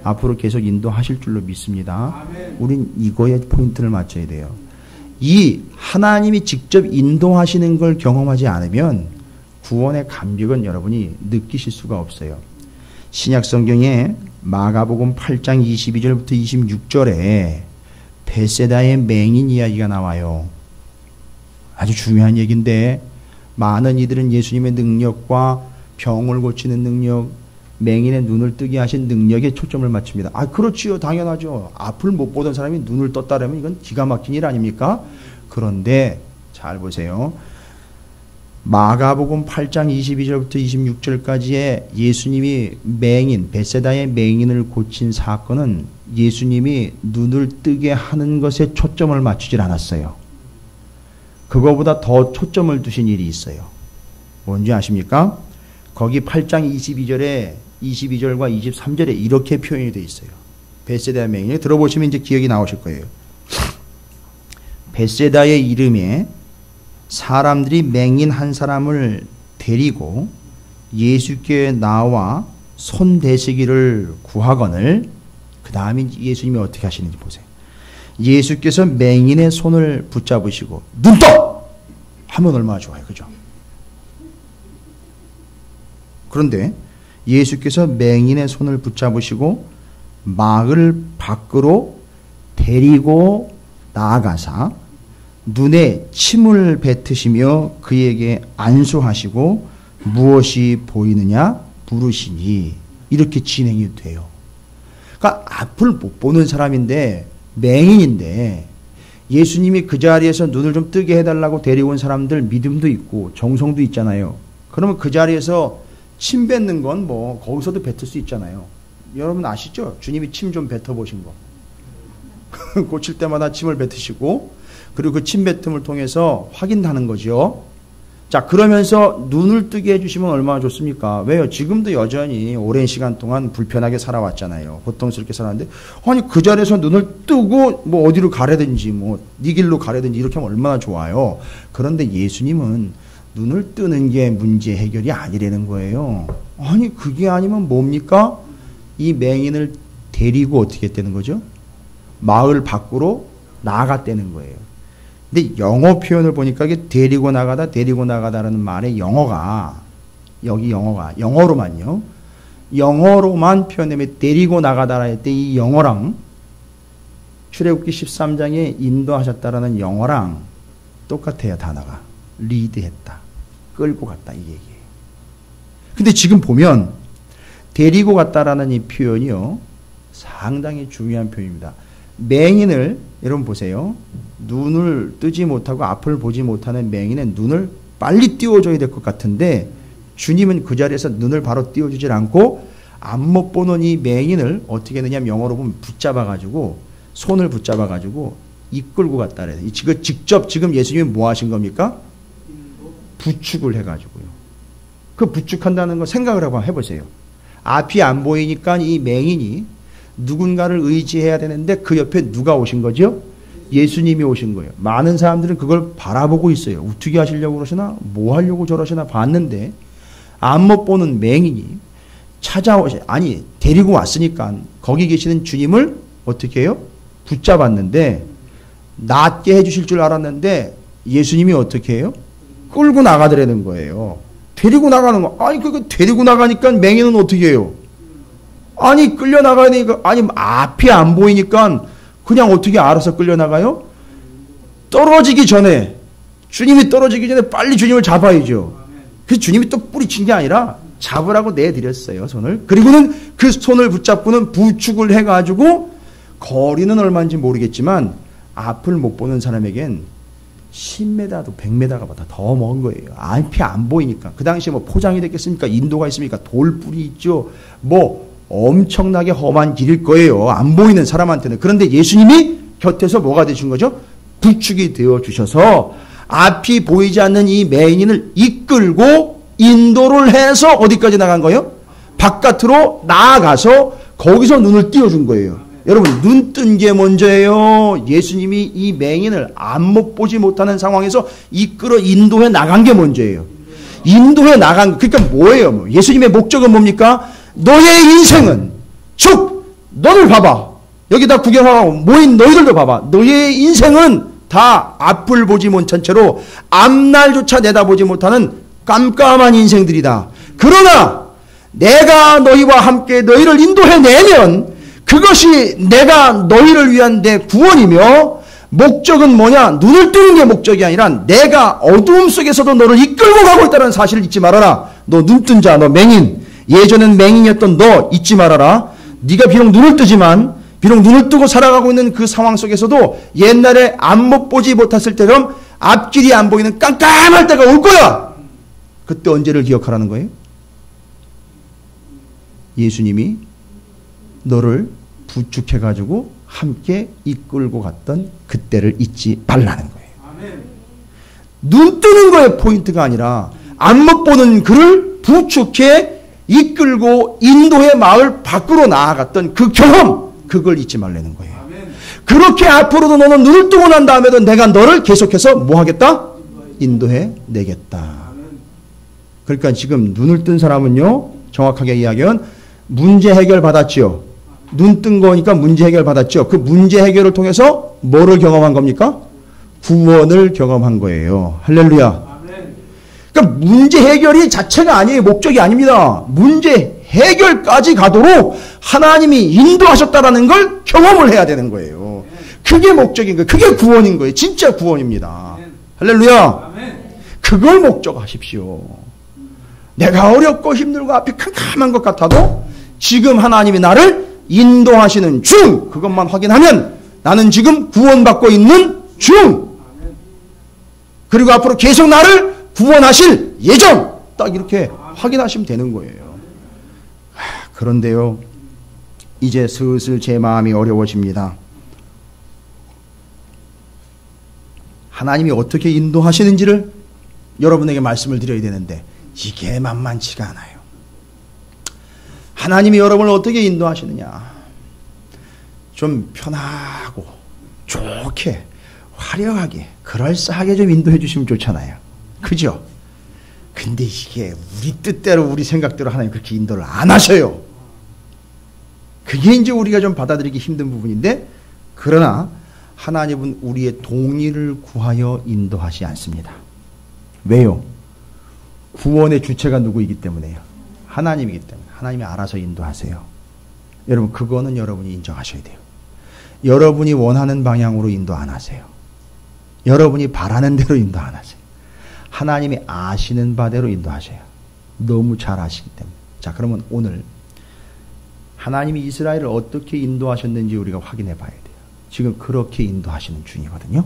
S1: 앞으로 계속 인도하실 줄로 믿습니다. 우린 이거에 포인트를 맞춰야 돼요. 이 하나님이 직접 인도하시는 걸 경험하지 않으면 구원의 감격은 여러분이 느끼실 수가 없어요. 신약 성경에 마가복음 8장 22절부터 26절에 벳세다의 맹인 이야기가 나와요. 아주 중요한 얘기인데 많은 이들은 예수님의 능력과 병을 고치는 능력, 맹인의 눈을 뜨게 하신 능력에 초점을 맞춥니다. 아, 그렇지요. 당연하죠. 앞을 못 보던 사람이 눈을 떴다라면 이건 기가 막힌 일 아닙니까? 그런데 잘 보세요. 마가복음 8장 22절부터 26절까지의 예수님이 맹인, 벳세다의 맹인을 고친 사건은 예수님이 눈을 뜨게 하는 것에 초점을 맞추질 않았어요. 그거보다 더 초점을 두신 일이 있어요. 뭔지 아십니까? 거기 8장 22절과 23절에 이렇게 표현이 되어 있어요. 벳세다의 맹인을 들어보시면 이제 기억이 나오실 거예요. 벳세다의 이름에 사람들이 맹인 한 사람을 데리고 예수께 나와 손 대시기를 구하거늘, 그 다음에 예수님이 어떻게 하시는지 보세요. 예수께서 맹인의 손을 붙잡으시고 눈 떠! 하면 얼마나 좋아요. 그죠? 그런데 예수께서 맹인의 손을 붙잡으시고 마을 밖으로 데리고 나아가사 눈에 침을 뱉으시며 그에게 안수하시고 무엇이 보이느냐 물으시니, 이렇게 진행이 돼요. 그러니까 앞을 못 보는 사람인데, 맹인인데 예수님이 그 자리에서 눈을 좀 뜨게 해달라고 데리고 온 사람들 믿음도 있고 정성도 있잖아요. 그러면 그 자리에서 침 뱉는 건 뭐 거기서도 뱉을 수 있잖아요. 여러분 아시죠? 주님이 침 좀 뱉어보신 거. 고칠 때마다 침을 뱉으시고, 그리고 그 침 뱉음을 통해서 확인하는 거죠. 자, 그러면서 눈을 뜨게 해주시면 얼마나 좋습니까? 왜요? 지금도 여전히 오랜 시간 동안 불편하게 살아왔잖아요. 고통스럽게 살았는데, 아니 그 자리에서 눈을 뜨고 뭐 어디로 가려든지 뭐 네 길로 가려든지 이렇게 하면 얼마나 좋아요. 그런데 예수님은 눈을 뜨는 게 문제 해결이 아니라는 거예요. 아니 그게 아니면 뭡니까? 이 맹인을 데리고 어떻게 했다는 거죠? 마을 밖으로 나아갔다는 거예요. 근데 영어 표현을 보니까 이게 데리고 나가다라는 말의 영어가, 여기 영어로만요. 영어로만 표현하면 데리고 나가다라 할 때 이 영어랑 출애굽기 13장에 인도하셨다라는 영어랑 똑같아요. 단어가. 리드했다. 끌고 갔다 이 얘기예요. 근데 지금 보면 데리고 갔다라는 이 표현이요. 상당히 중요한 표현입니다. 맹인을 여러분 보세요. 눈을 뜨지 못하고 앞을 보지 못하는 맹인의 눈을 빨리 띄워줘야 될 것 같은데 주님은 그 자리에서 눈을 바로 띄워주질 않고 앞 못 보는 이 맹인을 어떻게 했느냐, 영어로 보면 붙잡아가지고 손을 붙잡아가지고 이끌고 갔다 그래요. 직접 지금 예수님이 뭐 하신 겁니까? 부축을 해가지고요. 그 부축한다는 거 생각을 한번 해보세요. 앞이 안 보이니까 이 맹인이 누군가를 의지해야 되는데 그 옆에 누가 오신 거죠? 예수님이 오신 거예요. 많은 사람들은 그걸 바라보고 있어요. 어떻게 하시려고 그러시나? 뭐 하려고 저러시나 봤는데 안 못 보는 맹인이 데리고 왔으니까 거기 계시는 주님을 어떻게 해요? 붙잡았는데 낫게 해주실 줄 알았는데 예수님이 어떻게 해요? 끌고 나가더라는 거예요. 데리고 나가는 거. 아니 그거 데리고 나가니까 맹인은 어떻게 해요? 아니 끌려나가야 되니까, 아니 앞이 안 보이니까 그냥 어떻게 알아서 끌려나가요? 떨어지기 전에, 주님이 떨어지기 전에 빨리 주님을 잡아야죠. 그래서 주님이 또 뿌리친 게 아니라 잡으라고 내드렸어요, 손을. 그리고는 그 손을 붙잡고는 부축을 해가지고 거리는 얼마인지 모르겠지만 앞을 못 보는 사람에겐 10m도 100m보다 더 먼 거예요. 앞이 안 보이니까. 그 당시에 뭐 포장이 됐겠습니까? 인도가 있습니까? 돌불이 있죠. 뭐 엄청나게 험한 길일 거예요. 안 보이는 사람한테는. 그런데 예수님이 곁에서 뭐가 되신 거죠? 부축이 되어 주셔서 앞이 보이지 않는 이 맹인을 이끌고 인도를 해서 어디까지 나간 거예요? 바깥으로 나아가서 거기서 눈을 띄워준 거예요. 여러분, 눈 뜬 게 먼저예요. 예수님이 이 맹인을 안못 보지 못하는 상황에서 이끌어 인도해 나간 게 먼저예요. 인도해 나간, 그러니까 뭐예요? 예수님의 목적은 뭡니까? 너의 인생은, 즉 너를 봐봐. 여기다 구경하고 모인 너희들도 봐봐. 너의 인생은 다 앞을 보지 못한 채로 앞날조차 내다보지 못하는 깜깜한 인생들이다. 그러나 내가 너희와 함께 너희를 인도해내면 그것이 내가 너희를 위한 내 구원이며, 목적은 뭐냐? 눈을 뜨는 게 목적이 아니라 내가 어두움 속에서도 너를 이끌고 가고 있다는 사실을 잊지 말아라. 너 눈뜬 자, 너 맹인, 예전엔 맹인이었던 너 잊지 말아라. 네가 비록 눈을 뜨지만, 비록 눈을 뜨고 살아가고 있는 그 상황 속에서도 옛날에 앞못 보지 못했을 때처럼 앞길이 안 보이는 깜깜할 때가 올 거야. 그때 언제를 기억하라는 거예요? 예수님이 너를 부축해가지고 함께 이끌고 갔던 그때를 잊지 말라는 거예요. 아멘. 눈 뜨는 거에 포인트가 아니라 앞못 보는 그를 부축해 이끌고 인도의 마을 밖으로 나아갔던 그 경험, 그걸 잊지 말라는 거예요. 아멘. 그렇게 앞으로도 너는 눈을 뜨고 난 다음에도 내가 너를 계속해서 뭐 하겠다? 인도해 내겠다. 그러니까 지금 눈을 뜬 사람은요, 정확하게 이야기하면 문제 해결 받았죠. 눈 뜬 거니까 문제 해결 받았죠. 그 문제 해결을 통해서 뭐를 경험한 겁니까? 구원을 경험한 거예요. 할렐루야. 그러니까 문제 해결이 자체가 아니에요. 목적이 아닙니다. 문제 해결까지 가도록 하나님이 인도하셨다라는 걸 경험을 해야 되는 거예요. 그게 목적인 거예요. 그게 구원인 거예요. 진짜 구원입니다. 할렐루야. 그걸 목적하십시오. 내가 어렵고 힘들고 앞이 캄캄한 것 같아도 지금 하나님이 나를 인도하시는 중, 그것만 확인하면 나는 지금 구원받고 있는 중, 그리고 앞으로 계속 나를 구원하실 예정, 딱 이렇게 확인하시면 되는 거예요. 그런데요, 이제 슬슬 제 마음이 어려워집니다. 하나님이 어떻게 인도하시는지를 여러분에게 말씀을 드려야 되는데 이게 만만치가 않아요. 하나님이 여러분을 어떻게 인도하시느냐? 좀 편하고 좋게 화려하게 그럴싸하게 좀 인도해 주시면 좋잖아요. 그죠? 근데 이게 우리 뜻대로 우리 생각대로 하나님 그렇게 인도를 안 하셔요. 그게 이제 우리가 좀 받아들이기 힘든 부분인데, 그러나 하나님은 우리의 동의를 구하여 인도하지 않습니다. 왜요? 구원의 주체가 누구이기 때문에요? 하나님이기 때문에. 하나님이 알아서 인도하세요. 여러분, 그거는 여러분이 인정하셔야 돼요. 여러분이 원하는 방향으로 인도 안 하세요. 여러분이 바라는 대로 인도 안 하세요. 하나님이 아시는 바대로 인도하셔요. 너무 잘 아시기 때문에. 자, 그러면 오늘 하나님이 이스라엘을 어떻게 인도하셨는지 우리가 확인해 봐야 돼요. 지금 그렇게 인도하시는 중이거든요.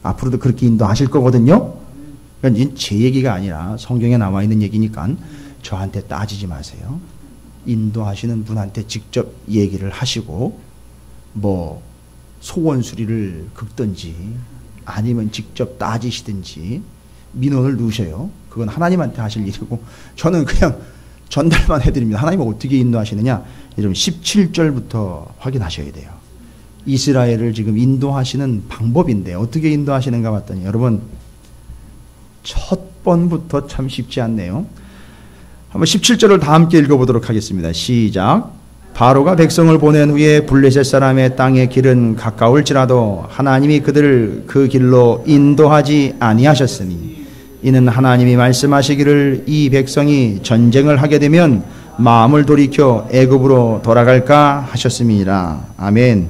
S1: 앞으로도 그렇게 인도하실 거거든요. 그러니까 제 얘기가 아니라 성경에 남아있는 얘기니까 저한테 따지지 마세요. 인도하시는 분한테 직접 얘기를 하시고, 뭐 소원 수리를 긁든지 아니면 직접 따지시든지 민원을 넣으셔요. 그건 하나님한테 하실 일이고, 저는 그냥 전달만 해드립니다. 하나님은 어떻게 인도하시느냐? 여러분 17절부터 확인하셔야 돼요. 이스라엘을 지금 인도하시는 방법인데 어떻게 인도하시는가 봤더니, 여러분 첫 번부터 참 쉽지 않네요. 한번 17절을 다 함께 읽어보도록 하겠습니다. 시작. 바로가 백성을 보낸 후에 블레셋 사람의 땅의 길은 가까울지라도 하나님이 그들을 그 길로 인도하지 아니하셨으니, 이는 하나님이 말씀하시기를 이 백성이 전쟁을 하게 되면 마음을 돌이켜 애굽으로 돌아갈까 하셨음이라. 아멘.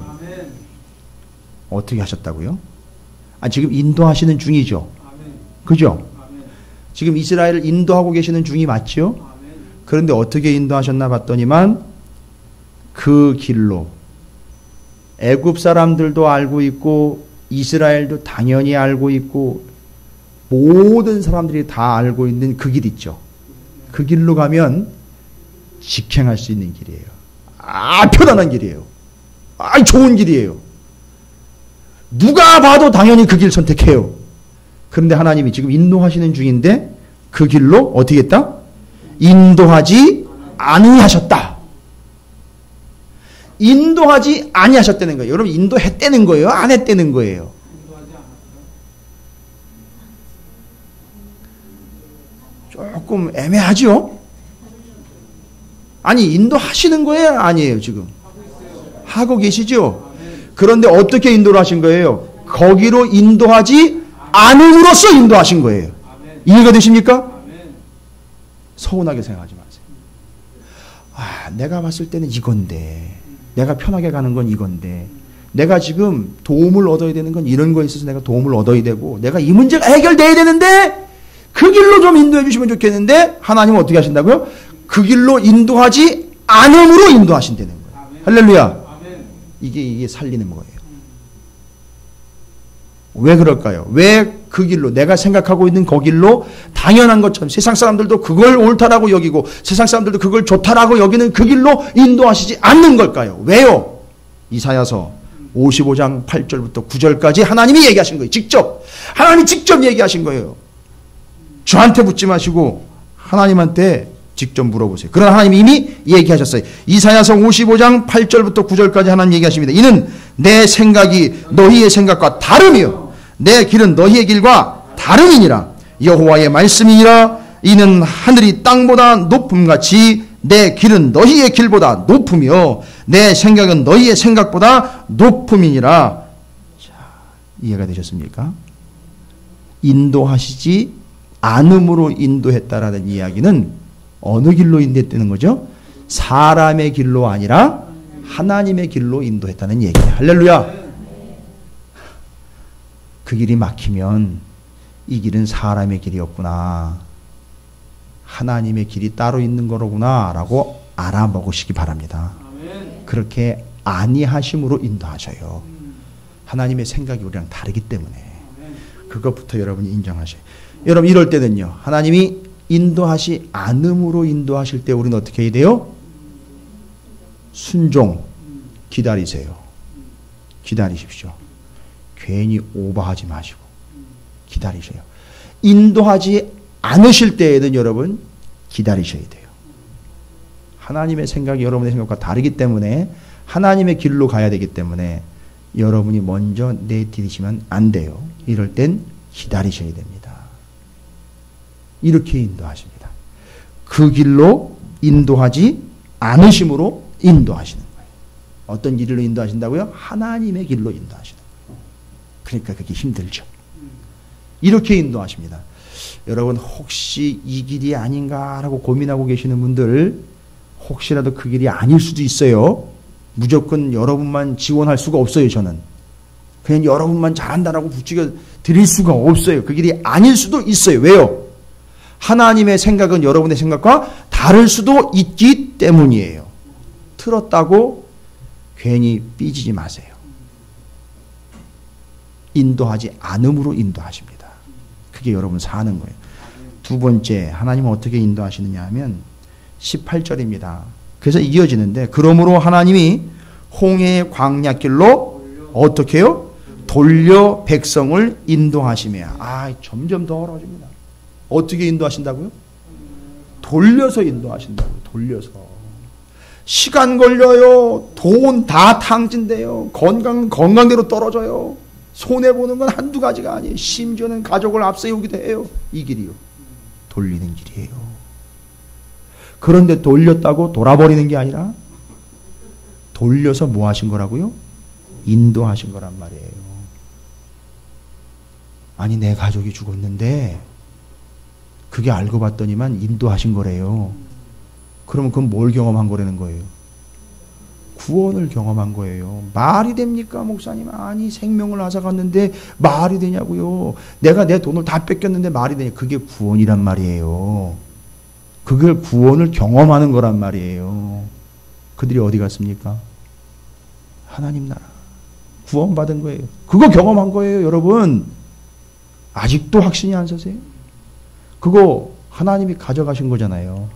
S1: 어떻게 하셨다고요? 지금 인도하시는 중이죠. 그죠? 지금 이스라엘을 인도하고 계시는 중이 맞죠? 그런데 어떻게 인도하셨나 봤더니만 그 길로, 애굽 사람들도 알고 있고 이스라엘도 당연히 알고 있고 모든 사람들이 다 알고 있는 그 길 있죠. 그 길로 가면 직행할 수 있는 길이에요. 편안한 길이에요. 좋은 길이에요. 누가 봐도 당연히 그 길 선택해요. 그런데 하나님이 지금 인도하시는 중인데 그 길로 어떻게 했다? 인도하지 아니하셨다. 인도하지 아니하셨다는 거예요. 여러분, 인도했다는 거예요? 안 했다는 거예요? 조금 애매하죠? 인도하시는 거예요? 아니에요, 지금? 하고 계시죠? 그런데 어떻게 인도를 하신 거예요? 거기로 인도하지 않음으로써 인도하신 거예요. 이해가 되십니까? 서운하게 생각하지 마세요. 아, 내가 봤을 때는 이건데, 내가 편하게 가는 건 이건데, 내가 지금 도움을 얻어야 되는 건 이런 거에 있어서 내가 도움을 얻어야 되고, 내가 이 문제가 해결돼야 되는데 그 길로 좀 인도해 주시면 좋겠는데, 하나님은 어떻게 하신다고요? 그 길로 인도하지 않음으로 인도하신다는 거예요. 할렐루야. 이게 살리는 거예요. 왜 그럴까요? 왜 그 길로, 내가 생각하고 있는 그 길로 당연한 것처럼 세상 사람들도 그걸 옳다라고 여기고 세상 사람들도 그걸 좋다라고 여기는 그 길로 인도하시지 않는 걸까요? 왜요? 이사야서 55장 8절부터 9절까지 하나님이 얘기하신 거예요. 직접. 하나님이 직접 얘기하신 거예요. 저한테 묻지 마시고 하나님한테 직접 물어보세요. 그러나 하나님이 이미 얘기하셨어요. 이사야서 55장 8절부터 9절까지 하나님 얘기하십니다. 이는 내 생각이 너희의 생각과 다름이요 내 길은 너희의 길과 다름이니라. 여호와의 말씀이니라. 이는 하늘이 땅보다 높음같이 내 길은 너희의 길보다 높으며 내 생각은 너희의 생각보다 높음이니라. 자, 이해가 되셨습니까? 인도하시지 않음으로 인도했다라는 이야기는 어느 길로 인도했다는 거죠? 사람의 길로 아니라 하나님의 길로 인도했다는 얘기예요. 할렐루야. 그 길이 막히면 이 길은 사람의 길이었구나, 하나님의 길이 따로 있는 거로구나 라고 알아먹으시기 바랍니다. 그렇게 아니하심으로 인도하셔요. 하나님의 생각이 우리랑 다르기 때문에 그것부터 여러분이 인정하셔요. 여러분 이럴 때는요, 하나님이 인도하시 않음으로 인도하실 때 우리는 어떻게 해야 돼요? 순종, 기다리세요. 기다리십시오. 괜히 오버하지 마시고 기다리셔요. 인도하지 않으실 때에는 여러분 기다리셔야 돼요. 하나님의 생각이 여러분의 생각과 다르기 때문에 하나님의 길로 가야 되기 때문에 여러분이 먼저 내디디시면 안 돼요. 이럴 땐 기다리셔야 됩니다. 이렇게 인도하십니다. 그 길로 인도하지 않으심으로 인도하시는 거예요. 어떤 길로 인도하신다고요? 하나님의 길로 인도하시는 거예요. 그러니까 그게 힘들죠. 이렇게 인도하십니다. 여러분 혹시 이 길이 아닌가라고 고민하고 계시는 분들, 혹시라도 그 길이 아닐 수도 있어요. 무조건 여러분만 지원할 수가 없어요. 저는 그냥 여러분만 잘한다라고 부추겨 드릴 수가 없어요. 그 길이 아닐 수도 있어요. 왜요? 하나님의 생각은 여러분의 생각과 다를 수도 있기 때문이에요. 틀었다고 괜히 삐지지 마세요. 인도하지 않음으로 인도하십니다. 그게 여러분 사는 거예요. 두 번째, 하나님은 어떻게 인도하시느냐 하면 18절입니다. 그래서 이어지는데, 그러므로 하나님이 홍해의 광야길로 어떻게 해요? 돌려 백성을 인도하시며. 점점 더 어려워집니다. 어떻게 인도하신다고요? 돌려서 인도하신다고요. 돌려서. 시간 걸려요. 돈 다 탕진돼요. 건강대로 떨어져요. 손해보는 건 한두 가지가 아니에요. 심지어는 가족을 앞세우기도 해요. 이 길이요. 돌리는 길이에요. 그런데 돌렸다고 돌아버리는 게 아니라 돌려서 뭐 하신 거라고요? 인도하신 거란 말이에요. 아니 내 가족이 죽었는데 그게 알고 봤더니만 인도하신 거래요. 그러면 그건 뭘 경험한 거라는 거예요? 구원을 경험한 거예요. 말이 됩니까 목사님? 아니 생명을 앗아갔는데 말이 되냐고요. 내가 내 돈을 다 뺏겼는데 말이 되냐. 그게 구원이란 말이에요. 그걸 구원을 경험하는 거란 말이에요. 그들이 어디 갔습니까? 하나님 나라 구원받은 거예요. 그거 경험한 거예요. 여러분 아직도 확신이 안 서세요? 그거 하나님이 가져가신 거잖아요.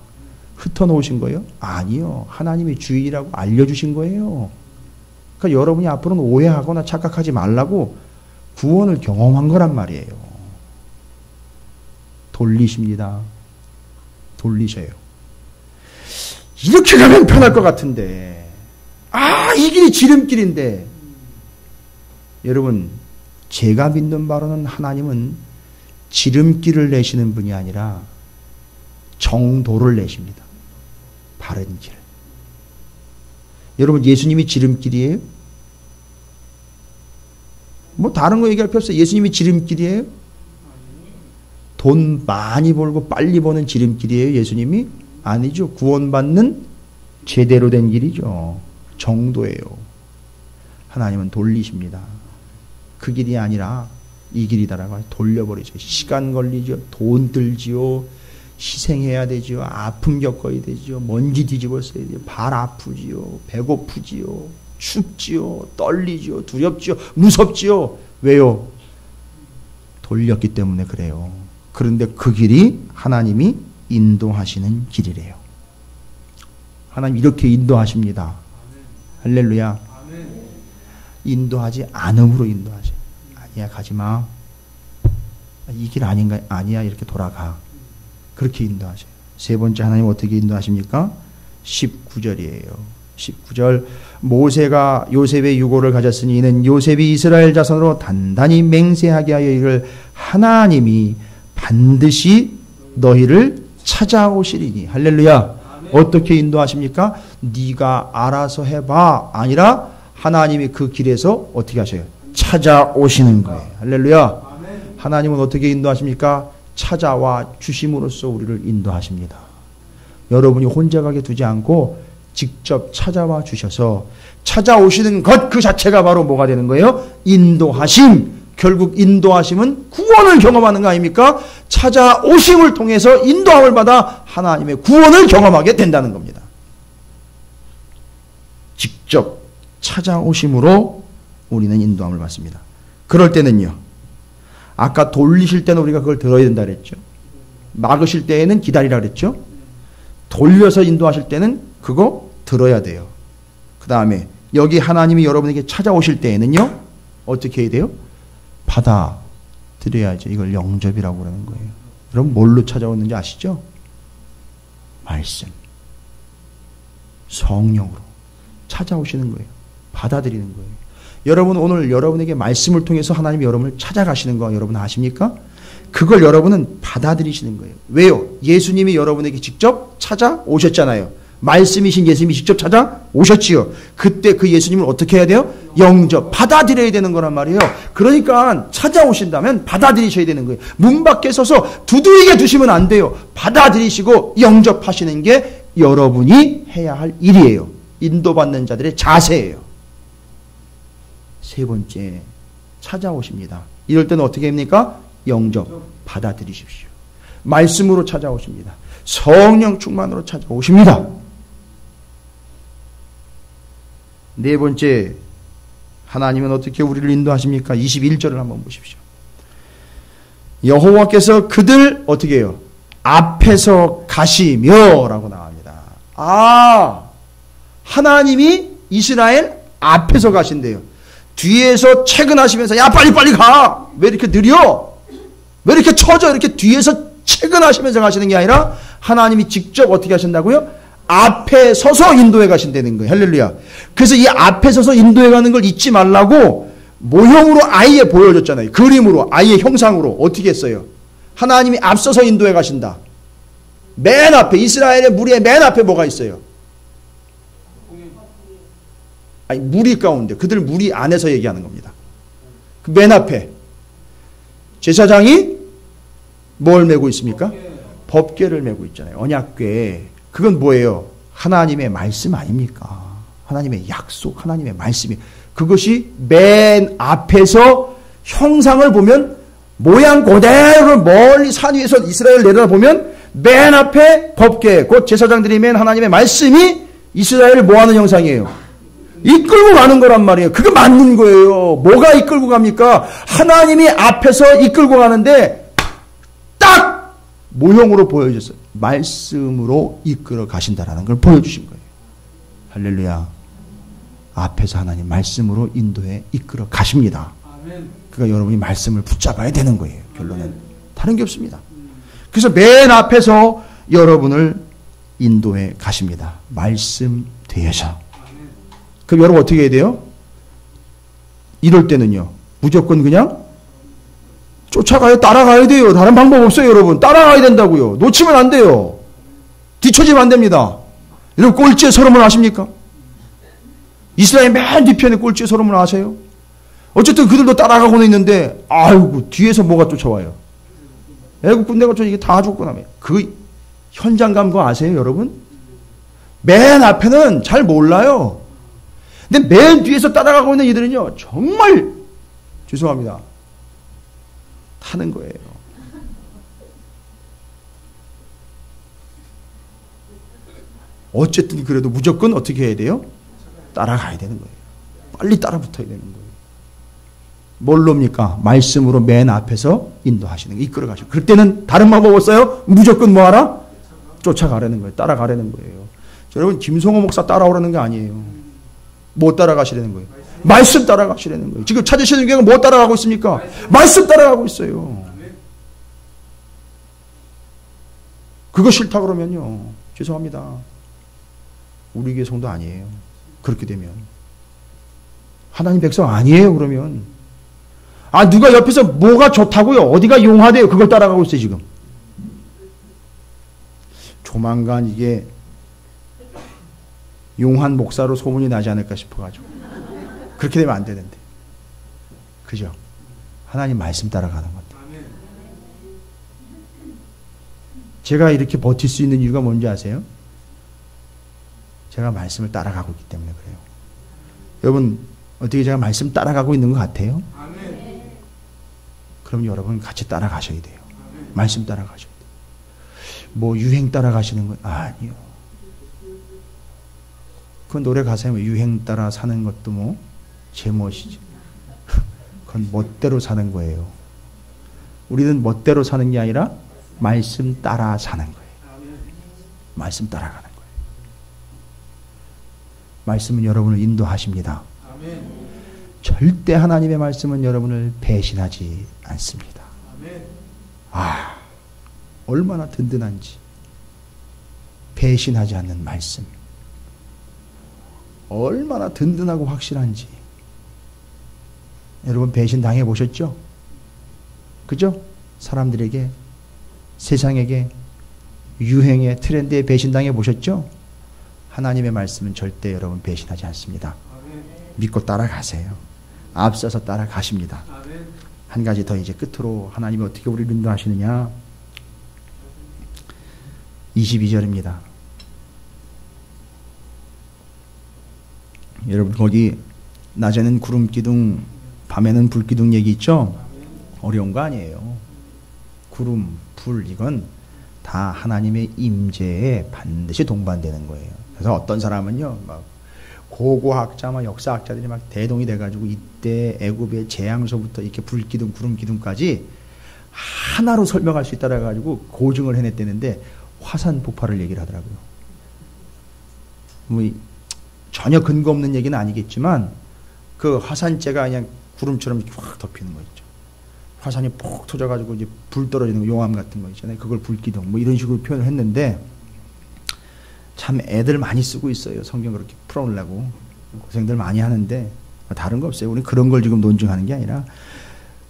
S1: 흩어놓으신 거예요? 아니요. 하나님이 주일이라고 알려주신 거예요. 그러니까 여러분이 앞으로는 오해하거나 착각하지 말라고 구원을 경험한 거란 말이에요. 돌리십니다. 돌리셔요. 이렇게 가면 편할 것 같은데, 이 길이 지름길인데. 여러분, 제가 믿는 바로는 하나님은 지름길을 내시는 분이 아니라 정도를 내십니다. 바른 길. 여러분 예수님이 지름길이에요? 뭐 다른 거 얘기할 필요 없어요. 예수님이 지름길이에요? 돈 많이 벌고 빨리 버는 지름길이에요, 예수님이? 아니죠. 구원받는 제대로 된 길이죠. 정도예요. 하나님은 돌리십니다. 그 길이 아니라 이 길이다라고 돌려버리죠. 시간 걸리죠. 돈 들지요. 희생해야 되지요. 아픔 겪어야 되지요. 먼지 뒤집어 써야 돼요. 발 아프지요. 배고프지요. 춥지요. 떨리지요. 두렵지요. 무섭지요. 왜요? 돌렸기 때문에 그래요. 그런데 그 길이 하나님이 인도하시는 길이래요. 하나님 이렇게 인도하십니다. 할렐루야. 인도하지 않음으로 인도하셔. 아니야, 가지마. 이 길 아닌가? 아니야, 이렇게 돌아가. 그렇게 인도하셔요. 세 번째, 하나님 어떻게 인도하십니까? 19절이에요. 19절, 모세가 요셉의 유고를 가졌으니 이는 요셉이 이스라엘 자손으로 단단히 맹세하게 하여 이를 하나님이 반드시 너희를 찾아오시리니. 할렐루야. 어떻게 인도하십니까? 네가 알아서 해봐. 아니라 하나님이 그 길에서 어떻게 하셔요? 찾아오시는 거예요. 할렐루야. 하나님은 어떻게 인도하십니까? 찾아와 주심으로써 우리를 인도하십니다. 여러분이 혼자 가게 두지 않고 직접 찾아와 주셔서 찾아오시는 것 그 자체가 바로 뭐가 되는 거예요? 인도하심. 결국 인도하심은 구원을 경험하는 거 아닙니까? 찾아오심을 통해서 인도함을 받아 하나님의 구원을 경험하게 된다는 겁니다. 직접 찾아오심으로 우리는 인도함을 받습니다. 그럴 때는요. 아까 돌리실 때는 우리가 그걸 들어야 된다 그랬죠. 막으실 때에는 기다리라 그랬죠. 돌려서 인도하실 때는 그거 들어야 돼요. 그 다음에 여기 하나님이 여러분에게 찾아오실 때에는요. 어떻게 해야 돼요? 받아들여야죠. 이걸 영접이라고 그러는 거예요. 여러분 뭘로 찾아오는지 아시죠? 말씀. 성령으로 찾아오시는 거예요. 받아들이는 거예요. 여러분 오늘 여러분에게 말씀을 통해서 하나님이 여러분을 찾아가시는 거 여러분 아십니까? 그걸 여러분은 받아들이시는 거예요. 왜요? 예수님이 여러분에게 직접 찾아오셨잖아요. 말씀이신 예수님이 직접 찾아오셨지요. 그때 그 예수님을 어떻게 해야 돼요? 영접, 받아들여야 되는 거란 말이에요. 그러니까 찾아오신다면 받아들이셔야 되는 거예요. 문 밖에 서서 두드리게 두시면 안 돼요. 받아들이시고 영접하시는 게 여러분이 해야 할 일이에요. 인도받는 자들의 자세예요. 세 번째, 찾아오십니다. 이럴 때는 어떻게 합니까? 영접, 받아들이십시오. 말씀으로 찾아오십니다. 성령 충만으로 찾아오십니다. 네 번째, 하나님은 어떻게 우리를 인도하십니까? 21절을 한번 보십시오. 여호와께서 그들 어떻게 해요? 앞에서 가시며 라고 나옵니다. 아, 하나님이 이스라엘 앞에서 가신대요. 뒤에서 퇴근하시면서 야 빨리 가. 왜 이렇게 느려? 왜 이렇게 처져? 이렇게 뒤에서 퇴근하시면서 가시는 게 아니라 하나님이 직접 어떻게 하신다고요? 앞에 서서 인도해 가신다는 거예요. 할렐루야. 그래서 이 앞에 서서 인도해 가는 걸 잊지 말라고 모형으로 아예 보여줬잖아요. 그림으로 아예 형상으로 어떻게 했어요? 하나님이 앞서서 인도해 가신다. 맨 앞에 이스라엘의 무리의 맨 앞에 뭐가 있어요? 아니 무리 가운데 그들 무리 안에서 얘기하는 겁니다. 그 맨 앞에 제사장이 뭘 메고 있습니까? 법궤를 메고 있잖아요. 언약궤. 그건 뭐예요? 하나님의 말씀 아닙니까? 하나님의 약속, 하나님의 말씀이. 그것이 맨 앞에서 형상을 보면 모양 그대로 멀리 산 위에서 이스라엘 내려다보면 맨 앞에 법궤, 곧 제사장들이 맨 하나님의 말씀이 이스라엘을 뭐하는 형상이에요? 이끌고 가는 거란 말이에요. 그게 맞는 거예요. 뭐가 이끌고 갑니까? 하나님이 앞에서 이끌고 가는데 딱 모형으로 보여줬어요. 말씀으로 이끌어 가신다라는 걸 보여주신 거예요. 할렐루야. 앞에서 하나님 말씀으로 인도해 이끌어 가십니다. 그러니까 여러분이 말씀을 붙잡아야 되는 거예요. 결론은 다른 게 없습니다. 그래서 맨 앞에서 여러분을 인도해 가십니다. 말씀 되셔. 그럼 여러분 어떻게 해야 돼요? 이럴 때는요. 무조건 그냥 쫓아가요. 따라가야 돼요. 다른 방법 없어요. 여러분. 따라가야 된다고요. 놓치면 안 돼요. 뒤처지면 안 됩니다. 여러분 꼴찌의 서름을 아십니까? 이스라엘 맨 뒤편에 꼴찌의 서름을 아세요? 어쨌든 그들도 따라가고는 있는데 아이고 뒤에서 뭐가 쫓아와요. 애국 군대가 이게 다 죽고 나면 그 현장감 그거 아세요 여러분? 맨 앞에는 잘 몰라요. 근데 맨 뒤에서 따라가고 있는 이들은요 정말 죄송합니다. 타는 거예요. 어쨌든 그래도 무조건 어떻게 해야 돼요? 따라가야 되는 거예요. 빨리 따라 붙어야 되는 거예요. 뭘로입니까? 말씀으로 맨 앞에서 인도하시는 거, 이끌어 가시고. 그럴 때는 다른 방법 없어요? 무조건 뭐 하라? 쫓아가라는 거예요. 따라가라는 거예요. 여러분, 김성호 목사 따라오라는 게 아니에요. 뭐 따라가시라는 거예요? 말씀 따라가시라는 거예요. 지금 찾으시는 교회가 뭐 따라가고 있습니까? 말씀 따라가고 있어요. 그거 싫다 그러면요. 죄송합니다. 우리 교회 성도 아니에요. 그렇게 되면. 하나님 백성 아니에요, 그러면. 아, 누가 옆에서 뭐가 좋다고요? 어디가 용하대요? 그걸 따라가고 있어요, 지금. 조만간 이게 용한 목사로 소문이 나지 않을까 싶어가지고. 그렇게 되면 안 되는데. 그죠? 하나님 말씀 따라가는 겁니다. 제가 이렇게 버틸 수 있는 이유가 뭔지 아세요? 제가 말씀을 따라가고 있기 때문에 그래요. 여러분, 어떻게 제가 말씀 따라가고 있는 것 같아요? 그럼 여러분 같이 따라가셔야 돼요. 말씀 따라가셔야 돼요. 뭐 유행 따라가시는 건 아니요. 그 노래 가사에 뭐 유행 따라 사는 것도 뭐 제멋이지. 그건 멋대로 사는 거예요. 우리는 멋대로 사는 게 아니라 말씀 따라 사는 거예요. 말씀 따라가는 거예요. 말씀은 여러분을 인도하십니다. 절대 하나님의 말씀은 여러분을 배신하지 않습니다. 아, 얼마나 든든한지. 배신하지 않는 말씀. 얼마나 든든하고 확실한지. 여러분 배신 당해 보셨죠? 그죠? 사람들에게, 세상에게, 유행에, 트렌드에 배신 당해 보셨죠? 하나님의 말씀은 절대 여러분 배신하지 않습니다. 믿고 따라가세요. 앞서서 따라가십니다. 한 가지 더 이제 끝으로 하나님이 어떻게 우리를 인도하시느냐. 22절입니다. 여러분 거기 낮에는 구름 기둥, 밤에는 불 기둥 얘기 있죠? 어려운 거 아니에요. 구름, 불 이건 다 하나님의 임재에 반드시 동반되는 거예요. 그래서 어떤 사람은요, 막 고고학자, 막 역사학자들이 막 대동이 돼가지고 이때 애굽의 재앙서부터 이렇게 불기둥, 구름기둥까지 하나로 설명할 수 있다라 가지고 고증을 해냈다는데 화산 폭발을 얘기를 하더라고요. 뭐 전혀 근거 없는 얘기는 아니겠지만 그 화산재가 그냥 구름처럼 이렇게 확 덮이는 거 있죠. 화산이 폭 터져가지고 이제 불 떨어지는 거, 용암 같은 거 있잖아요. 그걸 불기둥, 뭐 이런 식으로 표현을 했는데 참 애들 많이 쓰고 있어요. 성경 그렇게 풀어놓으려고. 고생들 많이 하는데 다른 거 없어요. 우리는 그런 걸 지금 논증하는 게 아니라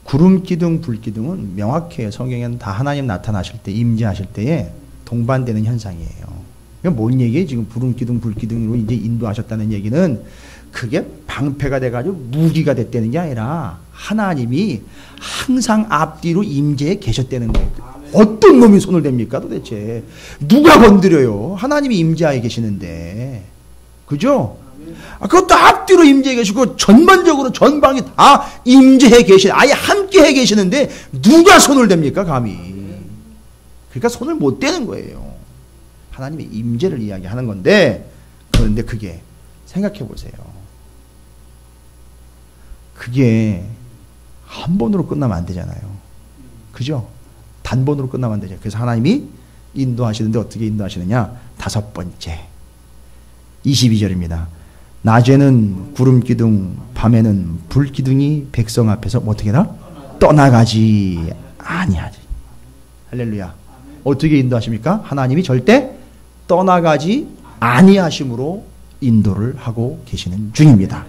S1: 구름기둥, 불기둥은 명확해요. 성경에는 다 하나님 나타나실 때, 임재하실 때에 동반되는 현상이에요. 그러니까 뭔 얘기예요? 지금 구름기둥, 불기둥으로 이제 인도하셨다는 얘기는 그게 방패가 돼가지고 무기가 됐다는 게 아니라 하나님이 항상 앞뒤로 임재해 계셨다는 거예요. 어떤 놈이 손을 댑니까 도대체? 누가 건드려요? 하나님이 임재하에 계시는데. 그죠? 아, 그것도 앞뒤로 임재해 계시고 전반적으로 전방이 다 임재해 계신, 아예 함께해 계시는데 누가 손을 댑니까 감히? 그러니까 손을 못 대는 거예요. 하나님의 임재를 이야기하는 건데, 그런데 그게 생각해 보세요. 그게 한 번으로 끝나면 안 되잖아요. 그죠? 단번으로 끝나면 안 되죠. 그래서 하나님이 인도하시는데 어떻게 인도하시느냐? 5번째 22절입니다. 낮에는 구름기둥, 밤에는 불기둥이 백성 앞에서 어떻게 하나? 떠나가지 아니하지. 할렐루야. 어떻게 인도하십니까? 하나님이 절대 떠나가지 아니하심으로 인도를 하고 계시는 중입니다.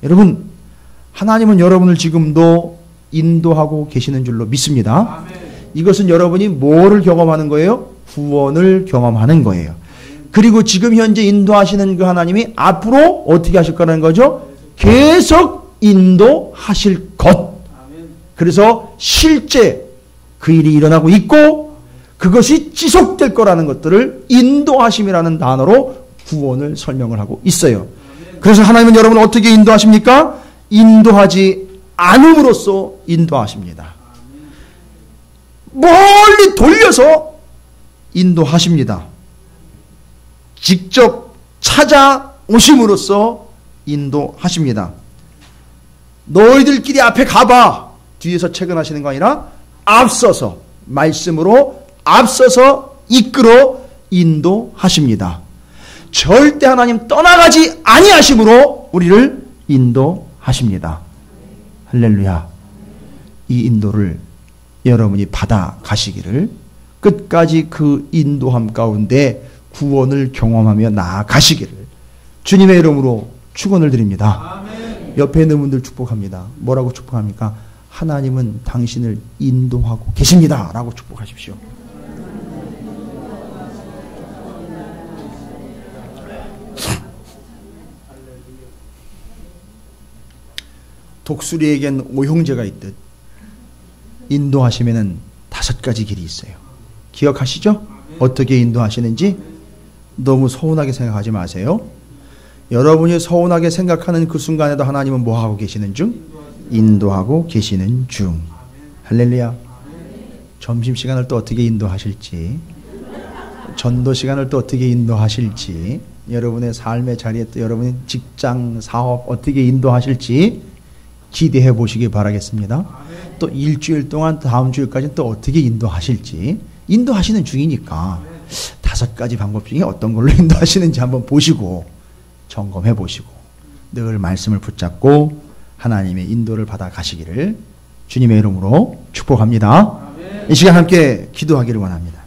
S1: 여러분, 하나님은 여러분을 지금도 인도하고 계시는 줄로 믿습니다. 이것은 여러분이 뭐를 경험하는 거예요? 구원을 경험하는 거예요. 그리고 지금 현재 인도하시는 그 하나님이 앞으로 어떻게 하실 거라는 거죠? 계속 인도하실 것. 그래서 실제 그 일이 일어나고 있고 그것이 지속될 거라는 것들을 인도하심이라는 단어로 구원을 설명을 하고 있어요. 그래서 하나님은 여러분을 어떻게 인도하십니까? 인도하지 않음으로써 인도하십니다. 멀리 돌려서 인도하십니다. 직접 찾아오심으로써 인도하십니다. 너희들끼리 앞에 가봐. 뒤에서 채근하시는 거 아니라 앞서서 말씀으로 앞서서 이끌어 인도하십니다. 절대 하나님 떠나가지 아니하심으로 우리를 인도하십니다. 할렐루야. 이 인도를 여러분이 받아 가시기를, 끝까지 그 인도함 가운데 구원을 경험하며 나아가시기를 주님의 이름으로 축원을 드립니다. 아멘. 옆에 있는 분들 축복합니다. 뭐라고 축복합니까? 하나님은 당신을 인도하고 계십니다 라고 축복하십시오. 독수리에겐 오형제가 있듯 인도하시면은 5가지 길이 있어요. 기억하시죠? 어떻게 인도하시는지 너무 서운하게 생각하지 마세요. 여러분이 서운하게 생각하는 그 순간에도 하나님은 뭐 하고 계시는 중? 인도하고 계시는 중. 할렐루야. 점심시간을 또 어떻게 인도하실지, 전도 시간을 또 어떻게 인도하실지, 여러분의 삶의 자리에 또 여러분의 직장, 사업 어떻게 인도하실지 기대해 보시기 바라겠습니다. 또 일주일 동안 다음 주일까지는 또 어떻게 인도하실지, 인도하시는 중이니까 5가지 방법 중에 어떤 걸로 인도하시는지 한번 보시고 점검해 보시고 늘 말씀을 붙잡고 하나님의 인도를 받아 가시기를 주님의 이름으로 축복합니다. 이 시간 함께 기도하기를 원합니다.